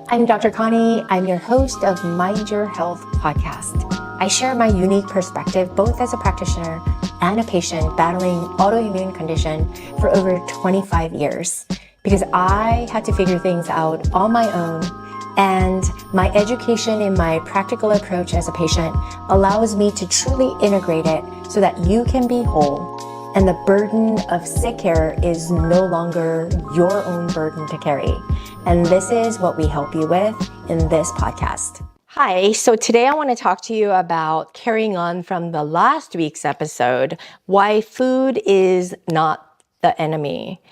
I'm Dr. Connie. I'm your host of Mind Your Health podcast. I share my unique perspective both as a practitioner and a patient battling autoimmune condition for over 25 years because I had to figure things out on my own, and my education in my practical approach as a patient allows me to truly integrate it so that you can be whole and the burden of sick care is no longer your own burden to carry. And this is what we help you with in this podcast. Hi, so today I want to talk to you about carrying on from the last week's episode, why food is not the enemy.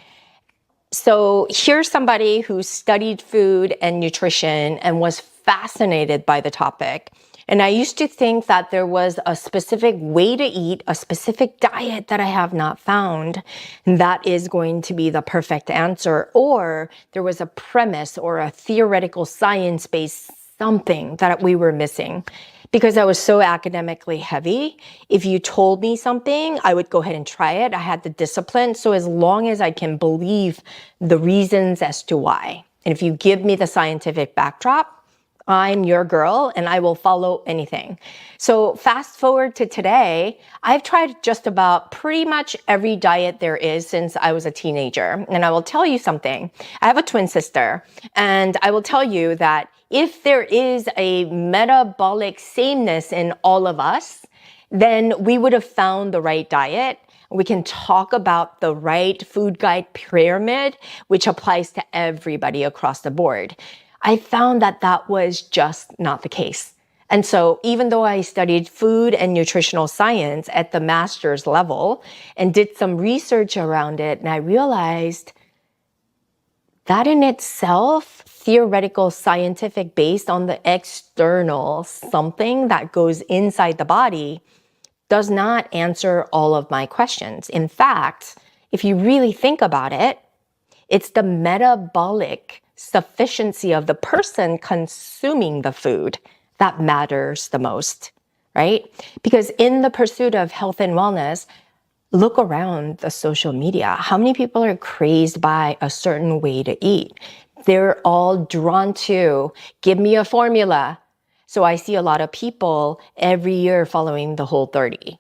So here's somebody who studied food and nutrition and was fascinated by the topic. And I used to think that there was a specific way to eat, a specific diet that I have not found that is going to be the perfect answer. Or there was a premise or a theoretical science-based something that we were missing. Because I was so academically heavy, if you told me something, I would go ahead and try it. I had the discipline. So as long as I can believe the reasons as to why, and if you give me the scientific backdrop, I'm your girl and I will follow anything. So fast forward to today, I've tried just about pretty much every diet there is since I was a teenager. And I will tell you something. I have a twin sister, and I will tell you that if there is a metabolic sameness in all of us, then we would have found the right diet. We can talk about the right food guide pyramid, which applies to everybody across the board. I found that that was just not the case. And so even though I studied food and nutritional science at the master's level and did some research around it, and I realized that in itself, theoretical, scientific, based on the external something that goes inside the body, does not answer all of my questions. In fact, if you really think about it, it's the metabolic sufficiency of the person consuming the food that matters the most, right? Because in the pursuit of health and wellness, look around the social media. How many people are crazed by a certain way to eat? They're all drawn to, give me a formula. So I see a lot of people every year following the Whole30.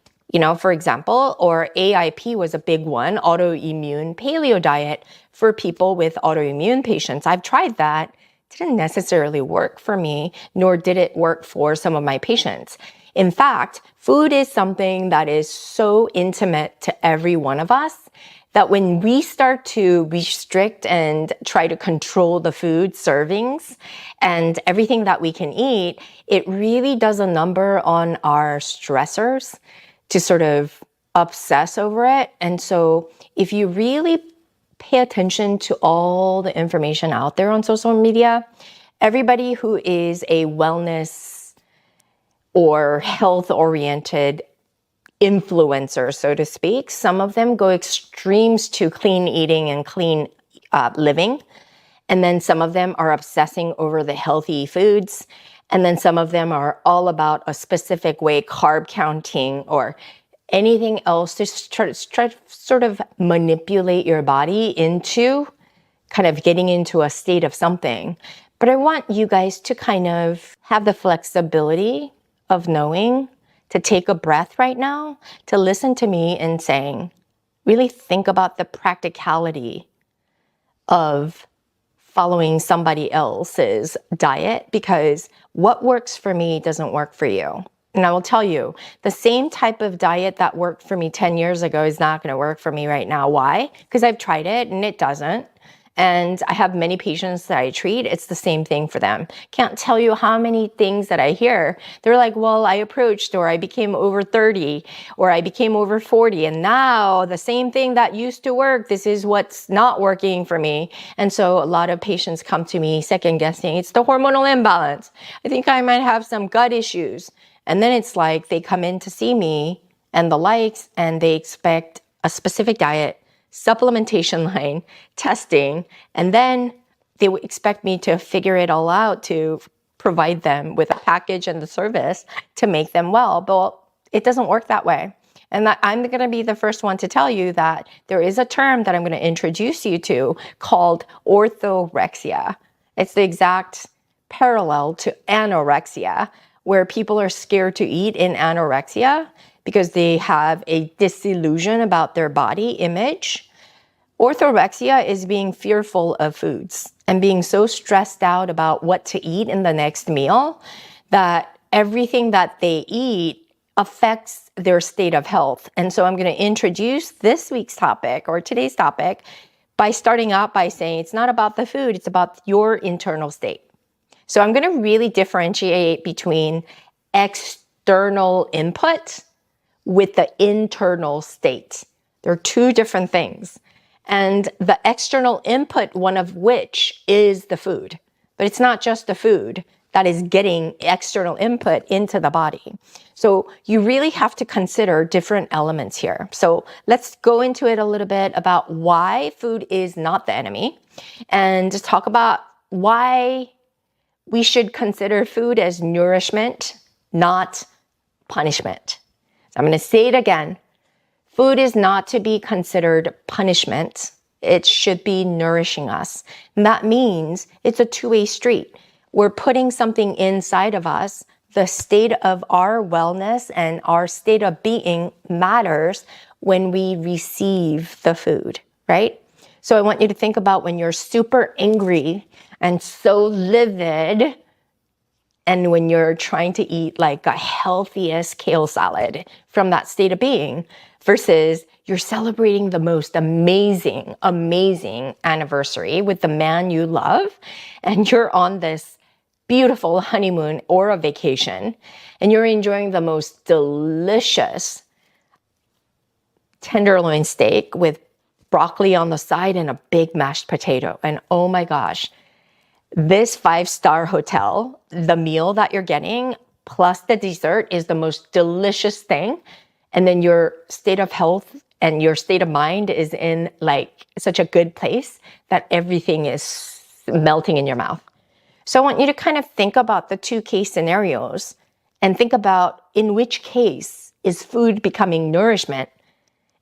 For example, or AIP was a big one, autoimmune paleo diet for people with autoimmune patients. I've tried that. It didn't necessarily work for me, nor did it work for some of my patients. In fact, food is something that is so intimate to every one of us that when we start to restrict and try to control the food servings and everything that we can eat, it really does a number on our stressors to sort of obsess over it. And so if you really pay attention to all the information out there on social media, everybody who is a wellness or health-oriented influencer, so to speak, some of them go extremes to clean eating and clean living. And then some of them are obsessing over the healthy foods. And then some of them are all about a specific way, carb counting or anything else to try to sort of manipulate your body into kind of getting into a state of something. But I want you guys to kind of have the flexibility of knowing to take a breath right now, to listen to me and saying, really think about the practicality of following somebody else's diet, because what works for me doesn't work for you. And I will tell you, the same type of diet that worked for me 10 years ago is not going to work for me right now. Why? Because I've tried it and it doesn't. And I have many patients that I treat. It's the same thing for them. Can't tell you how many things that I hear. They're like, well, I approached, or I became over 30, or I became over 40. And now the same thing that used to work, this is what's not working for me. And so a lot of patients come to me second guessing. It's the hormonal imbalance. I think I might have some gut issues. And then it's like they come in to see me and the likes, and they expect a specific diet, supplementation line, testing, and then they would expect me to figure it all out to provide them with a package and the service to make them well. But it doesn't work that way. And that I'm going to be the first one to tell you that there is a term that I'm going to introduce you to called orthorexia. It's the exact parallel to anorexia, where people are scared to eat in anorexia because they have a disillusion about their body image. Orthorexia is being fearful of foods and being so stressed out about what to eat in the next meal that everything that they eat affects their state of health. And so I'm going to introduce this week's topic or today's topic by starting out by saying it's not about the food, it's about your internal state. So I'm going to really differentiate between external input with the internal state. They're two different things. And the external input, one of which is the food. But it's not just the food that is getting external input into the body. So you really have to consider different elements here. So let's go into it a little bit about why food is not the enemy and just talk about why we should consider food as nourishment, not punishment. So I'm going to say it again. Food is not to be considered punishment. It should be nourishing us. And that means it's a two-way street. We're putting something inside of us. The state of our wellness and our state of being matters when we receive the food, right? So I want you to think about when you're super angry and so livid, and when you're trying to eat like a healthiest kale salad from that state of being versus you're celebrating the most amazing anniversary with the man you love, and you're on this beautiful honeymoon or a vacation, and you're enjoying the most delicious tenderloin steak with broccoli on the side and a big mashed potato. And oh my gosh, this 5-star hotel, the meal that you're getting plus the dessert is the most delicious thing. And then your state of health and your state of mind is in like such a good place that everything is melting in your mouth. So I want you to kind of think about the two case scenarios and think about in which case is food becoming nourishment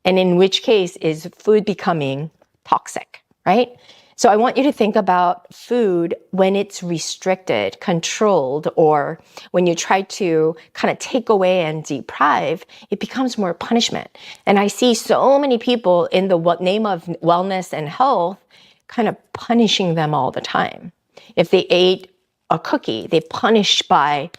and in which case is food becoming toxic, right? So I want you to think about food when it's restricted, controlled, or when you try to kind of take away and deprive, it becomes more punishment. And I see so many people in the name of wellness and health kind of punishing them all the time. If they ate a cookie, they punish by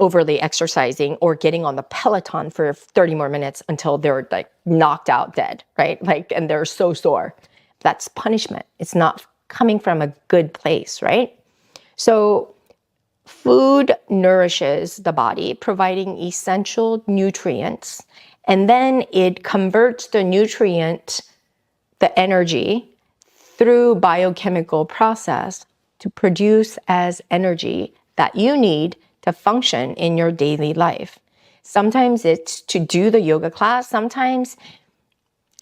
overly exercising or getting on the Peloton for 30 more minutes until they're like knocked out dead, right? Like, and they're so sore. That's punishment. It's not coming from a good place, right? So food nourishes the body, providing essential nutrients, and then it converts the nutrient, the energy, through biochemical process to produce as energy that you need to function in your daily life. Sometimes it's to do the yoga class. Sometimes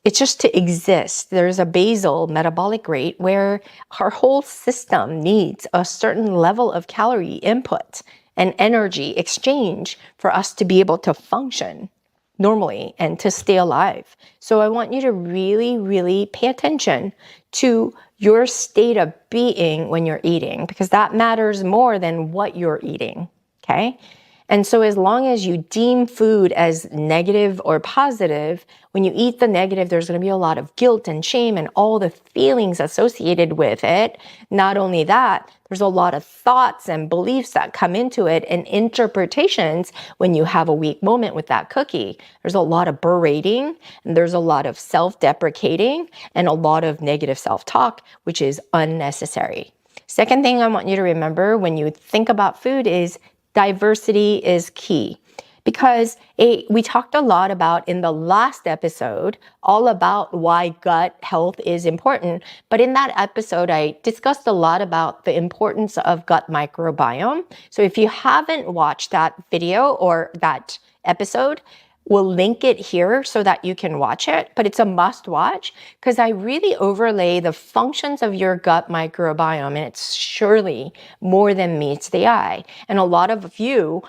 it's just to exist. There's a basal metabolic rate where our whole system needs a certain level of calorie input and energy exchange for us to be able to function normally and to stay alive. So I want you to really, really pay attention to your state of being when you're eating, because that matters more than what you're eating, okay? And so as long as you deem food as negative or positive, when you eat the negative, there's going to be a lot of guilt and shame and all the feelings associated with it. Not only that, there's a lot of thoughts and beliefs that come into it and interpretations when you have a weak moment with that cookie. There's a lot of berating and there's a lot of self-deprecating and a lot of negative self-talk, which is unnecessary. Second thing I want you to remember when you think about food is diversity is key, because we talked a lot about in the last episode all about why gut health is important. But in that episode, I discussed a lot about the importance of gut microbiome. So if you haven't watched that video or that episode, we'll link it here so that you can watch it, but it's a must watch because I really overlay the functions of your gut microbiome, and it's surely more than meets the eye. And a lot of you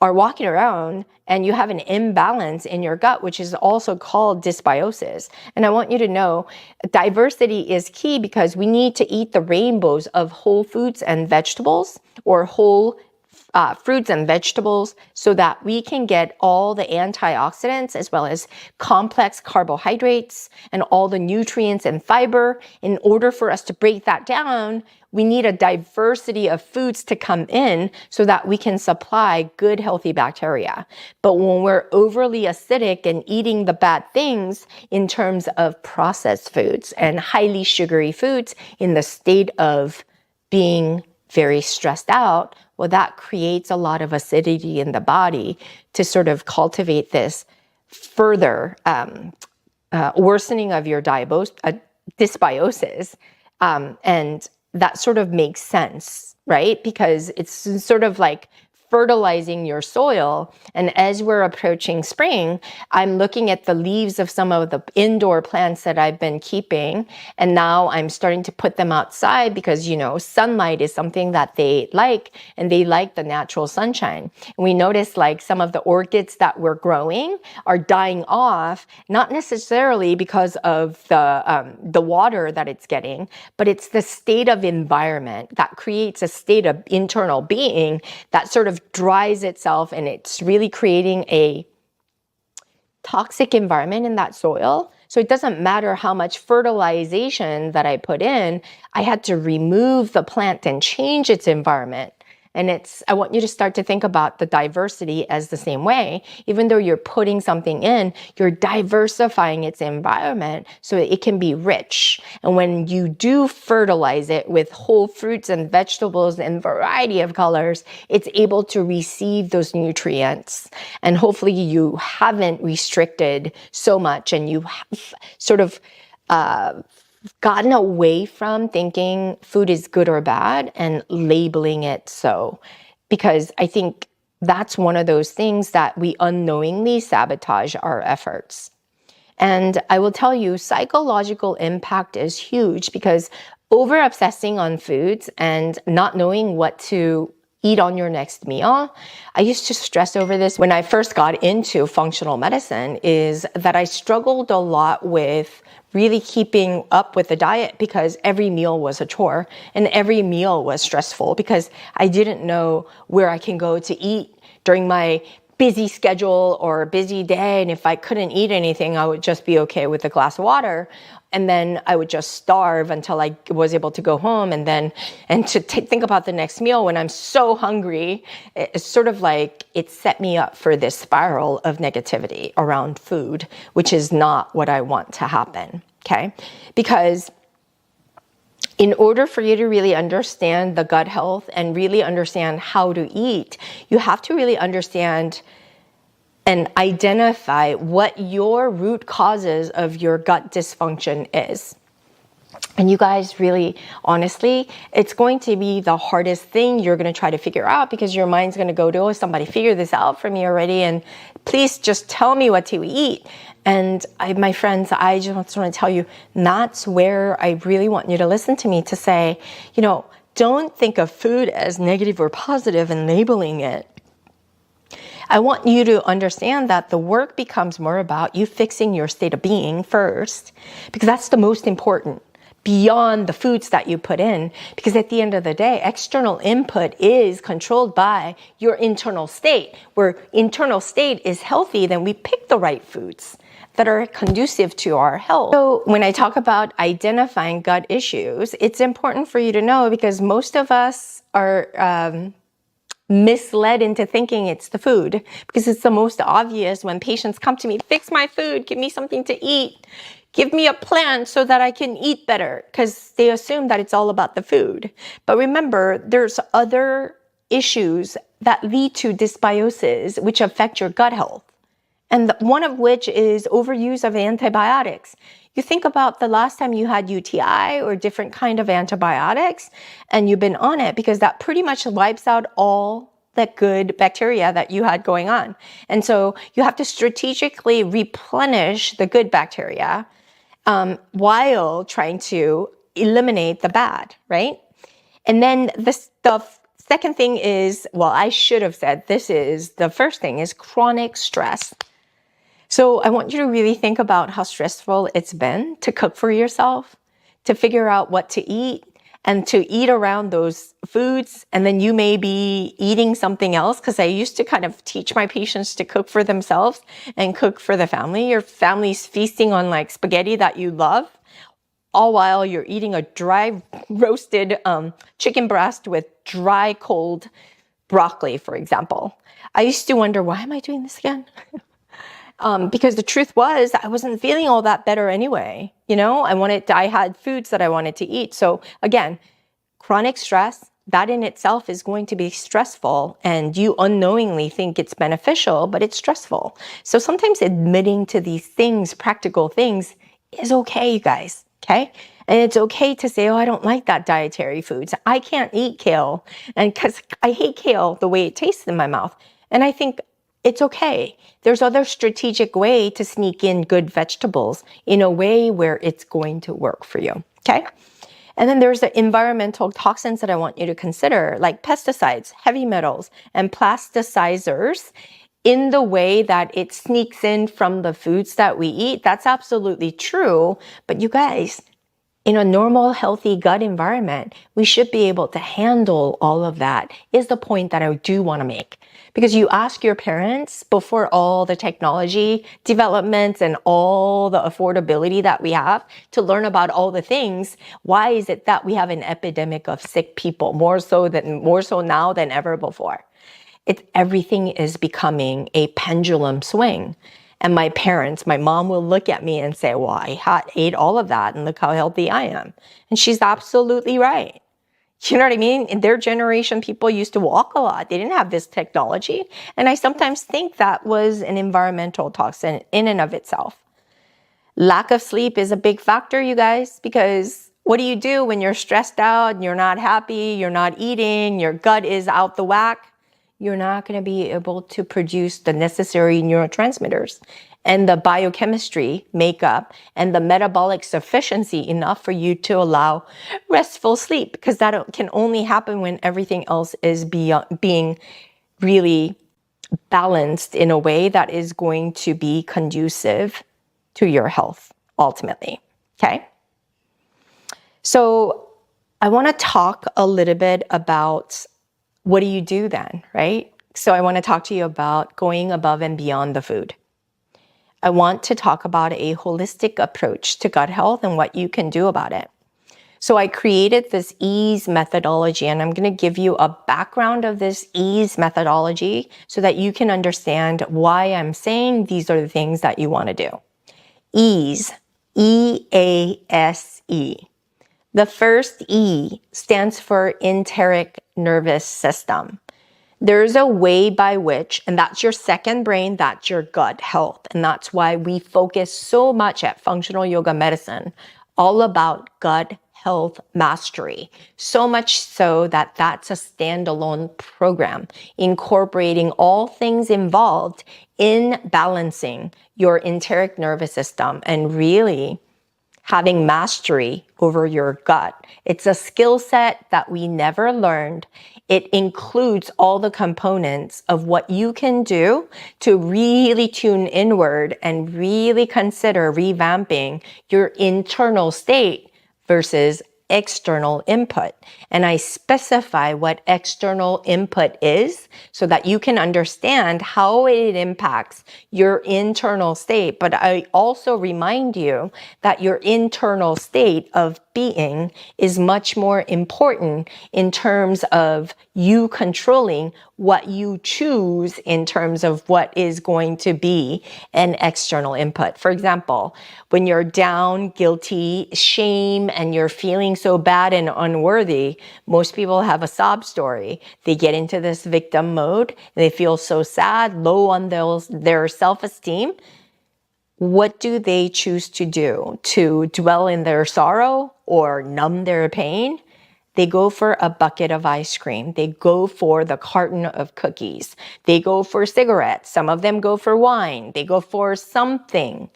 are walking around and you have an imbalance in your gut, which is also called dysbiosis. And I want you to know diversity is key because we need to eat the rainbows of whole foods and vegetables, or whole fruits and vegetables, so that we can get all the antioxidants as well as complex carbohydrates and all the nutrients and fiber. In order for us to break that down, we need a diversity of foods to come in so that we can supply good, healthy bacteria. But when we're overly acidic and eating the bad things in terms of processed foods and highly sugary foods in the state of being very stressed out, well, that creates a lot of acidity in the body to sort of cultivate this further worsening of your dysbiosis. And that sort of makes sense, right? Because it's sort of like fertilizing your soil. And as we're approaching spring, I'm looking at the leaves of some of the indoor plants that I've been keeping. And now I'm starting to put them outside because, you know, sunlight is something that they like, and they like the natural sunshine. And we notice like some of the orchids that we're growing are dying off, not necessarily because of the water that it's getting, but it's the state of environment that creates a state of internal being that sort of dries itself, and it's really creating a toxic environment in that soil. So it doesn't matter how much fertilization that I put in, I had to remove the plant and change its environment. And I want you to start to think about the diversity as the same way. Even though you're putting something in, you're diversifying its environment so that it can be rich. And when you do fertilize it with whole fruits and vegetables and variety of colors, it's able to receive those nutrients. And hopefully you haven't restricted so much, and you have sort of gotten away from thinking food is good or bad and labeling it so. Because I think that's one of those things that we unknowingly sabotage our efforts. And I will tell you, psychological impact is huge, because over obsessing on foods and not knowing what to eat on your next meal. I used to stress over this when I first got into functional medicine, is that I struggled a lot with really keeping up with the diet, because every meal was a chore and every meal was stressful, because I didn't know where I can go to eat during my busy schedule or busy day. And if I couldn't eat anything, I would just be okay with a glass of water. And then I would just starve until I was able to go home. And to think about the next meal when I'm so hungry, it's sort of like it set me up for this spiral of negativity around food, which is not what I want to happen, okay? Because in order for you to really understand the gut health and really understand how to eat, you have to really understand and identify what your root causes of your gut dysfunction is. And you guys, really, honestly, it's going to be the hardest thing you're going to try to figure out, because your mind's going to go to, oh, somebody figured this out for me already, and please just tell me what to eat. And my friends, I just want to tell you, that's where I really want you to listen to me, to say, you know, don't think of food as negative or positive and labeling it. I want you to understand that the work becomes more about you fixing your state of being first, because that's the most important, beyond the foods that you put in. Because at the end of the day, external input is controlled by your internal state. Where internal state is healthy, then we pick the right foods that are conducive to our health. So when I talk about identifying gut issues, it's important for you to know, because most of us are misled into thinking it's the food, because it's the most obvious when patients come to me, fix my food, give me something to eat, give me a plan so that I can eat better, because they assume that it's all about the food. But remember, there's other issues that lead to dysbiosis, which affect your gut health. And one of which is overuse of antibiotics. You think about the last time you had UTI or different kind of antibiotics, and you've been on it, because that pretty much wipes out all that good bacteria that you had going on. And so you have to strategically replenish the good bacteria while trying to eliminate the bad, right? And then the Second thing is, well, I should have said the first thing is chronic stress. So I want you to really think about how stressful it's been to cook for yourself, to figure out what to eat, and to eat around those foods. And then you may be eating something else, because I used to kind of teach my patients to cook for themselves and cook for the family. Your family's feasting on like spaghetti that you love, all while you're eating a dry roasted chicken breast with dry cold broccoli, for example. I used to wonder, why am I doing this again? Because the truth was, I wasn't feeling all that better anyway. You know, I had foods that I wanted to eat. So again, chronic stress, that in itself is going to be stressful, and you unknowingly think it's beneficial, but it's stressful. So sometimes admitting to these things, practical things, is okay, you guys, okay? And it's okay to say, oh, I don't like that dietary foods. I can't eat kale, and because I hate kale the way it tastes in my mouth. And I think it's okay. There's other strategic way to sneak in good vegetables in a way where it's going to work for you, okay? And then there's the environmental toxins that I want you to consider, like pesticides, heavy metals, and plasticizers, in the way that it sneaks in from the foods that we eat. That's absolutely true. But you guys, in a normal, healthy gut environment, we should be able to handle all of that, is the point that I do want to make. Because you ask your parents, before all the technology developments and all the affordability that we have to learn about all the things, why is it that we have an epidemic of sick people, more so now than ever before? Everything is becoming a pendulum swing. And my mom will look at me and say, well, I ate all of that and look how healthy I am. And she's absolutely right. You know what I mean? In their generation, people used to walk a lot. They didn't have this technology. And I sometimes think that was an environmental toxin in and of itself. Lack of sleep is a big factor, you guys, because what do you do when you're stressed out and you're not happy, you're not eating, your gut is out the whack? You're not going to be able to produce the necessary neurotransmitters and the biochemistry makeup and the metabolic sufficiency enough for you to allow restful sleep, because that can only happen when everything else is being really balanced in a way that is going to be conducive to your health ultimately. Okay? So I want to talk a little bit about what do you do then, right? So I want to talk to you about going above and beyond the food. I want to talk about a holistic approach to gut health and what you can do about it. So I created this EASE methodology, and I'm going to give you a background of this EASE methodology so that you can understand why I'm saying these are the things that you want to do. EASE, E-A-S-E. The first E stands for enteric nervous system. There's a way by which, and that's your second brain, that's your gut health. And that's why we focus so much at functional yoga medicine, all about gut health mastery. So much so that that's a standalone program, incorporating all things involved in balancing your enteric nervous system and really having mastery over your gut. It's a skill set that we never learned. It includes all the components of what you can do to really tune inward and really consider revamping your internal state versus external input. And I specify what external input is so that you can understand how it impacts your internal state. But I also remind you that your internal state of being is much more important in terms of you controlling what you choose in terms of what is going to be an external input. For example, when you're down, guilty, shame, and you're feeling so bad and unworthy, most people have a sob story. They get into this victim mode, and they feel so sad, low on their self-esteem. What do they choose to do? To dwell in their sorrow or numb their pain? They go for a bucket of ice cream. They go for the carton of cookies. They go for cigarettes. Some of them go for wine. They go for something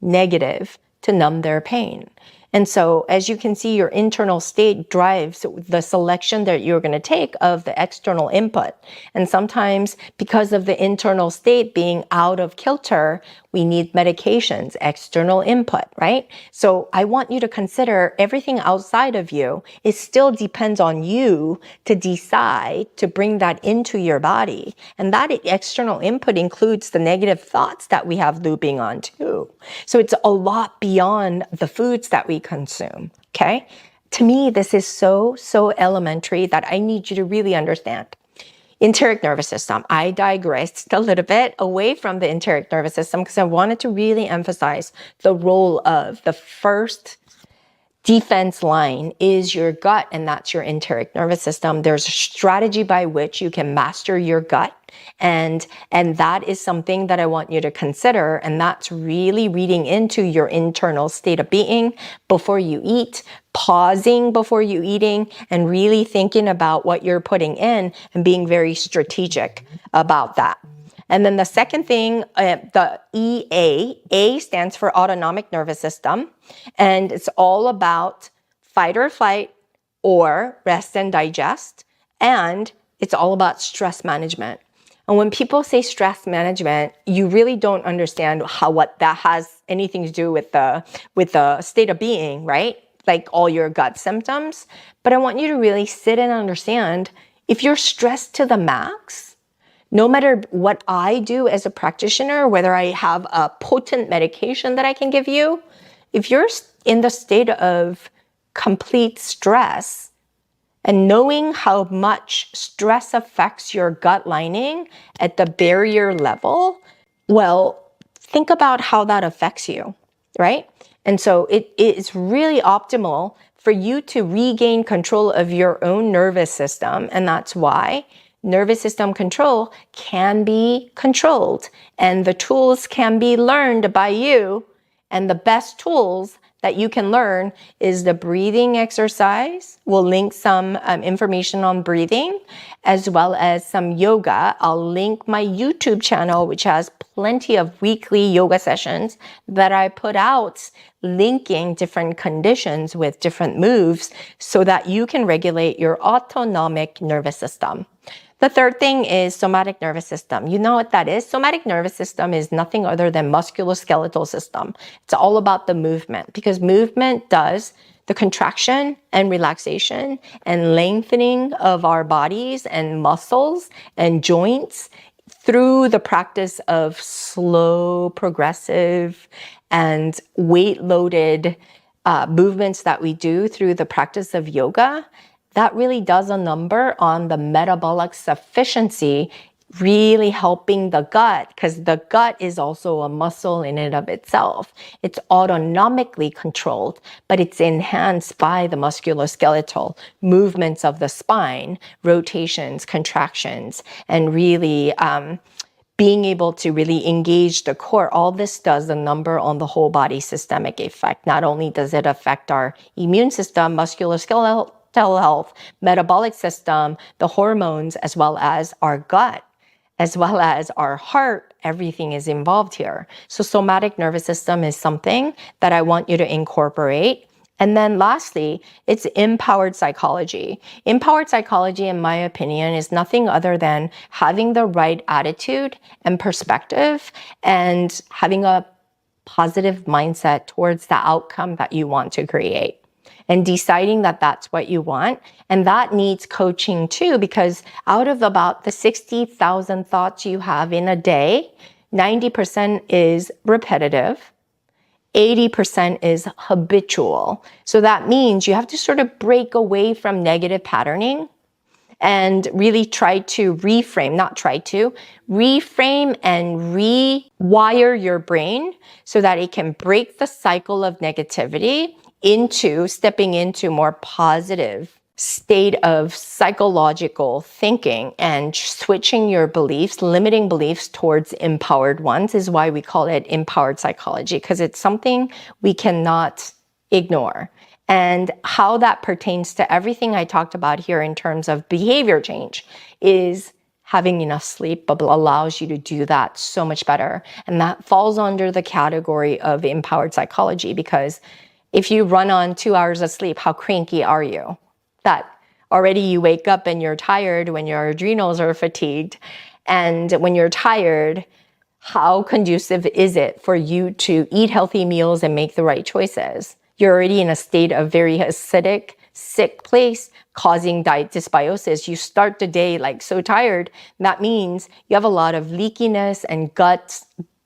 negative to numb their pain. And so as you can see, your internal state drives the selection that you're going to take of the external input. And sometimes because of the internal state being out of kilter, we need medications, external input, right? So I want you to consider everything outside of you. It still depends on you to decide to bring that into your body. And that external input includes the negative thoughts that we have looping on too. So it's a lot beyond the foods that we consume, okay? To me, this is so elementary that I need you to really understand. Enteric nervous system. I digressed a little bit away from the enteric nervous system because I wanted to really emphasize the role of the first defense line is your gut, and that's your enteric nervous system. There's a strategy by which you can master your gut, and that is something that I want you to consider, and that's really reading into your internal state of being before you eat, pausing before you eating, and really thinking about what you're putting in and being very strategic about that. And then the second thing, the EA, A stands for autonomic nervous system, and it's all about fight or flight or rest and digest, and it's all about stress management. And when people say stress management, you really don't understand what that has anything to do with the state of being, right? Like all your gut symptoms. But I want you to really sit and understand if you're stressed to the max, no matter what I do as a practitioner, whether I have a potent medication that I can give you, if you're in the state of complete stress and knowing how much stress affects your gut lining at the barrier level, well, think about how that affects you, right? And so it is really optimal for you to regain control of your own nervous system, and that's why nervous system control can be controlled, and the tools can be learned by you. And the best tools that you can learn is the breathing exercise. We'll link some information on breathing, as well as some yoga. I'll link my YouTube channel, which has plenty of weekly yoga sessions that I put out, linking different conditions with different moves so that you can regulate your autonomic nervous system. The third thing is somatic nervous system. You know what that is? Somatic nervous system is nothing other than musculoskeletal system. It's all about the movement, because movement does the contraction and relaxation and lengthening of our bodies and muscles and joints through the practice of slow, progressive, and weight-loaded movements that we do through the practice of yoga. That really does a number on the metabolic sufficiency, really helping the gut, because the gut is also a muscle in and of itself. It's autonomically controlled, but it's enhanced by the musculoskeletal movements of the spine, rotations, contractions, and really being able to really engage the core. All this does a number on the whole body systemic effect. Not only does it affect our immune system, musculoskeletal health, metabolic system, the hormones, as well as our gut, as well as our heart, everything is involved here. So somatic nervous system is something that I want you to incorporate. And then lastly, it's empowered psychology. Empowered psychology, in my opinion, is nothing other than having the right attitude and perspective and having a positive mindset towards the outcome that you want to create, and deciding that that's what you want. And that needs coaching too, because out of about the 60,000 thoughts you have in a day, 90% is repetitive, 80% is habitual. So that means you have to sort of break away from negative patterning and really reframe and rewire your brain so that it can break the cycle of negativity into stepping into more positive state of psychological thinking and switching your beliefs, limiting beliefs towards empowered ones is why we call it empowered psychology, because it's something we cannot ignore. And how that pertains to everything I talked about here in terms of behavior change is having enough sleep allows you to do that so much better. And that falls under the category of empowered psychology, because If you run on 2 hours of sleep, how cranky are you? That already you wake up and you're tired when your adrenals are fatigued. And when you're tired, how conducive is it for you to eat healthy meals and make the right choices? You're already in a state of very acidic, sick place, causing diet dysbiosis. You start the day like so tired. That means you have a lot of leakiness and gut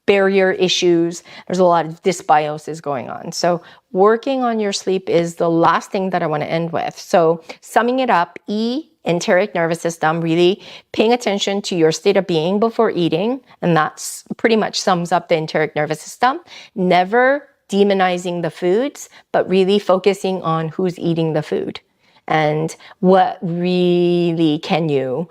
barrier issues. There's a lot of dysbiosis going on. So working on your sleep is the last thing that I want to end with. So summing it up, enteric nervous system, really paying attention to your state of being before eating. And that's pretty much sums up the enteric nervous system. Never demonizing the foods, but really focusing on who's eating the food and what really can you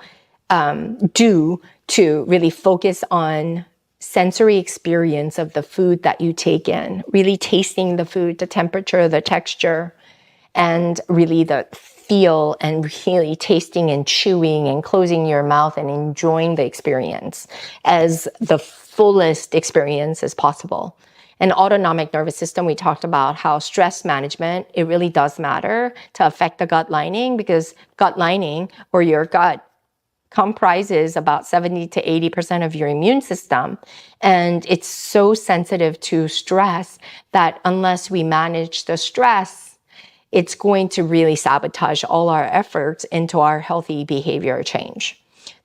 do to really focus on sensory experience of the food that you take in, really tasting the food, the temperature, the texture, and really the feel, and really tasting and chewing and closing your mouth and enjoying the experience as the fullest experience as possible. And autonomic nervous system, we talked about how stress management, it really does matter to affect the gut lining, because gut lining or your gut comprises about 70 to 80% of your immune system. And it's so sensitive to stress that unless we manage the stress, it's going to really sabotage all our efforts into our healthy behavior change.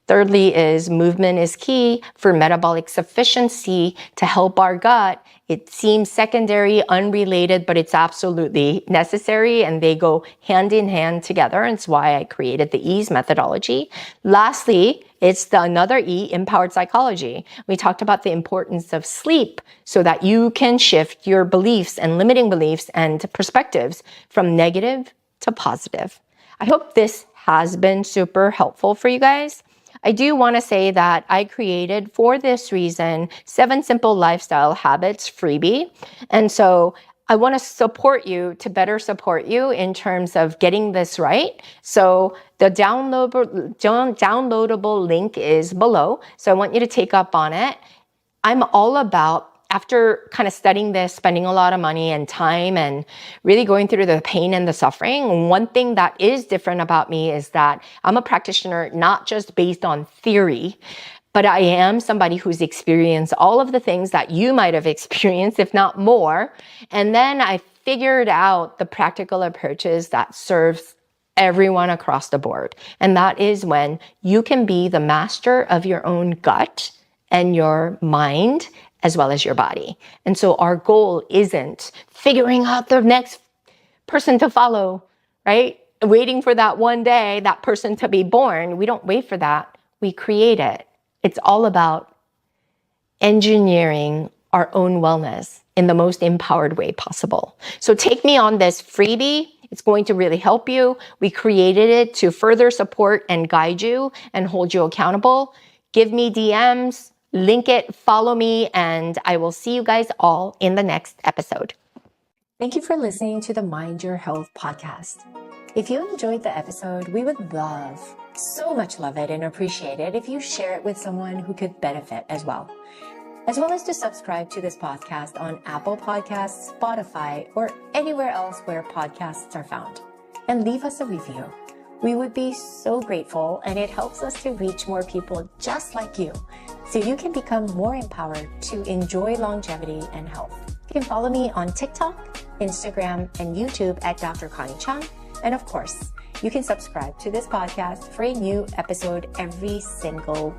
Thirdly is movement is key for metabolic sufficiency to help our gut. It seems secondary, unrelated, but it's absolutely necessary, and they go hand in hand together. And it's why I created the EASE methodology. Lastly, it's another E, empowered psychology. We talked about the importance of sleep so that you can shift your beliefs and limiting beliefs and perspectives from negative to positive. I hope this has been super helpful for you guys. I do want to say that I created, for this reason, 7 Simple Lifestyle Habits freebie. And so I want to support you to better support you in terms of getting this right. So the downloadable link is below. So I want you to take up on it. I'm all about, after kind of studying this, spending a lot of money and time and really going through the pain and the suffering, one thing that is different about me is that I'm a practitioner not just based on theory, but I am somebody who's experienced all of the things that you might have experienced, if not more. And then I figured out the practical approaches that serves everyone across the board. And that is when you can be the master of your own gut and your mind, as well as your body. And so our goal isn't figuring out the next person to follow, right? Waiting for that one day, that person to be born. We don't wait for that. We create it. It's all about engineering our own wellness in the most empowered way possible. So take me on this freebie. It's going to really help you. We created it to further support and guide you and hold you accountable. Give me DMs. Link it, follow me, and I will see you guys all in the next episode. Thank you for listening to the Mind Your Health podcast. If you enjoyed the episode, we would so much love it and appreciate it if you share it with someone who could benefit as well as to subscribe to this podcast on Apple Podcasts, Spotify, or anywhere else where podcasts are found. And leave us a review. We would be so grateful, and it helps us to reach more people just like you, so you can become more empowered to enjoy longevity and health. You can follow me on TikTok, Instagram, and YouTube at Dr. Connie Chung. And of course, you can subscribe to this podcast for a new episode every single week.